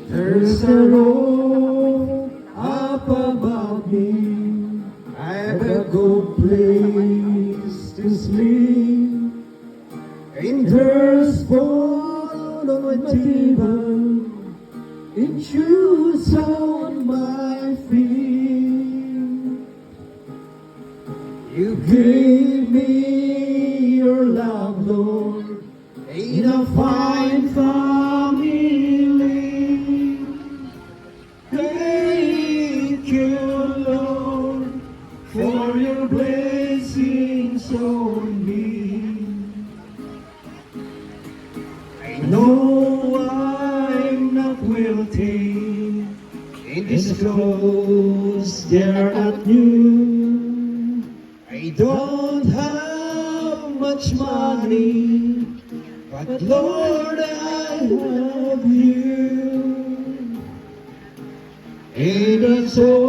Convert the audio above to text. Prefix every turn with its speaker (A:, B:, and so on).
A: There's a road up above me. I have a good place to sleep. And there's food on my table, and shoes on my feet. You gave me your love, Lord, in a fine family. Thank you, Lord, for your blessings on me. I know I'm not wealthy, and this clothes they're not new. I don't have much money, but Lord, I have you. And it's all